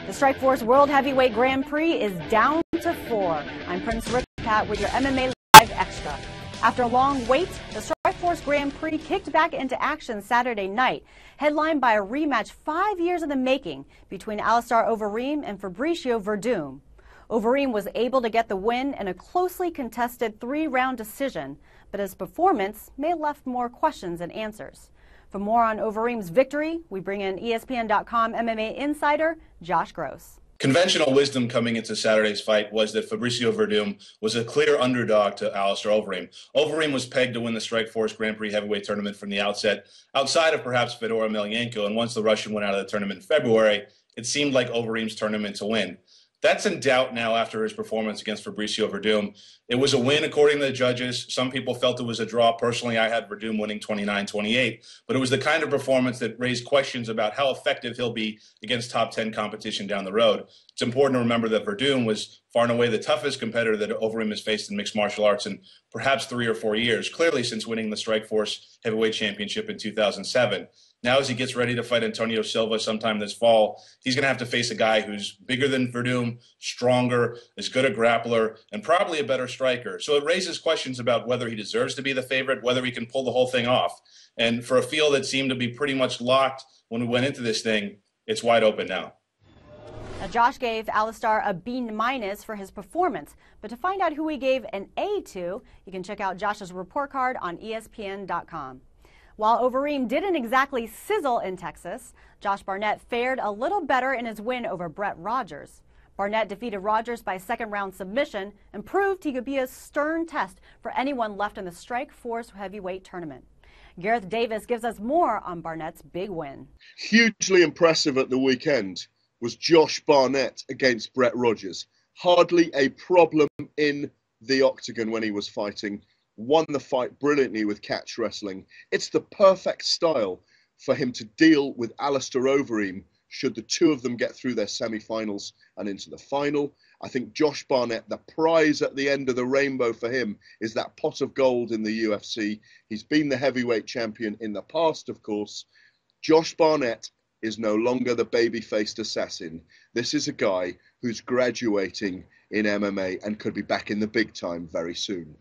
The Strikeforce World Heavyweight Grand Prix is down to 4. I'm Prince Rick Pat with your MMA Live Extra. After a long wait, the Strikeforce Grand Prix kicked back into action Saturday night, headlined by a rematch 5 years in the making between Alistair Overeem and Fabricio Verdum. Overeem was able to get the win in a closely contested 3-round decision, but his performance may have left more questions than answers. For more on Overeem's victory, we bring in ESPN.com MMA insider Josh Gross. Conventional wisdom coming into Saturday's fight was that Fabricio Verdum was a clear underdog to Alistair Overeem. Overeem was pegged to win the Strikeforce Grand Prix heavyweight tournament from the outset, outside of perhaps Fedor Emelianenko, and once the Russian went out of the tournament in February, it seemed like Overeem's tournament to win. That's in doubt now after his performance against Fabricio Verdum. It was a win according to the judges. Some people felt it was a draw. Personally, I had Verdum winning 29-28, but it was the kind of performance that raised questions about how effective he'll be against top 10 competition down the road. It's important to remember that Verdum was far and away the toughest competitor that Overeem has faced in mixed martial arts in perhaps 3 or 4 years, clearly since winning the Strikeforce Heavyweight Championship in 2007. Now, as he gets ready to fight Antonio Silva sometime this fall, he's going to have to face a guy who's bigger than Verdum, stronger, as good a grappler, and probably a better striker. So it raises questions about whether he deserves to be the favorite, whether he can pull the whole thing off. And for a field that seemed to be pretty much locked when we went into this thing, it's wide open now. Now, Josh gave Alistair a B- for his performance, but to find out who he gave an A to, you can check out Josh's report card on ESPN.com. While Overeem didn't exactly sizzle in Texas, Josh Barnett fared a little better in his win over Brett Rogers. Barnett defeated Rogers by second-round submission and proved he could be a stern test for anyone left in the Strikeforce heavyweight tournament. Gareth Davis gives us more on Barnett's big win. Hugely impressive at the weekend was Josh Barnett against Brett Rogers. Hardly a problem in the octagon when he was fighting. Won the fight brilliantly with catch wrestling. It's the perfect style for him to deal with Alistair Overeem should the two of them get through their semi-finals and into the final. I think Josh Barnett, the prize at the end of the rainbow for him is that pot of gold in the UFC. He's been the heavyweight champion in the past, of course. Josh Barnett is no longer the baby-faced assassin. This is a guy who's graduating in MMA and could be back in the big time very soon.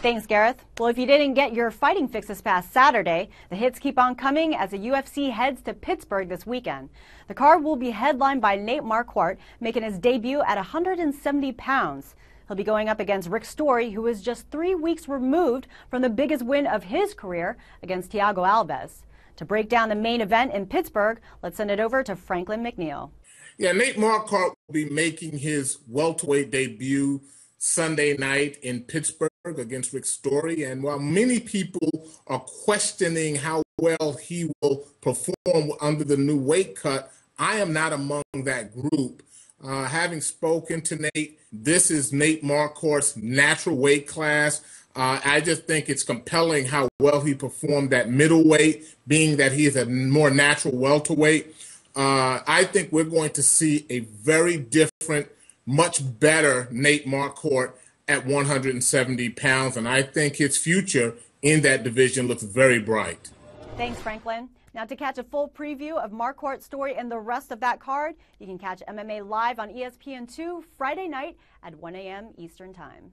Thanks, Gareth. Well, if you didn't get your fighting fix this past Saturday, the hits keep on coming as the UFC heads to Pittsburgh this weekend. The card will be headlined by Nate Marquardt, making his debut at 170 pounds. He'll be going up against Rick Story, who is just 3 weeks removed from the biggest win of his career against Thiago Alves. To break down the main event in Pittsburgh, let's send it over to Franklin McNeil. Yeah, Nate Marquardt will be making his welterweight debut Sunday night in Pittsburgh against Rick Story. And while many people are questioning how well he will perform under the new weight cut, I am not among that group. Having spoken to Nate, this is Nate Marquardt's natural weight class. I just think it's compelling how well he performed at middleweight, being that he is a more natural welterweight. I think we're going to see a very different, much better Nate Marquardt at 170 pounds, and I think his future in that division looks very bright. Thanks, Franklin. Now, to catch a full preview of Marquardt's story and the rest of that card, you can catch MMA Live on ESPN2 Friday night at 1 a.m. Eastern Time.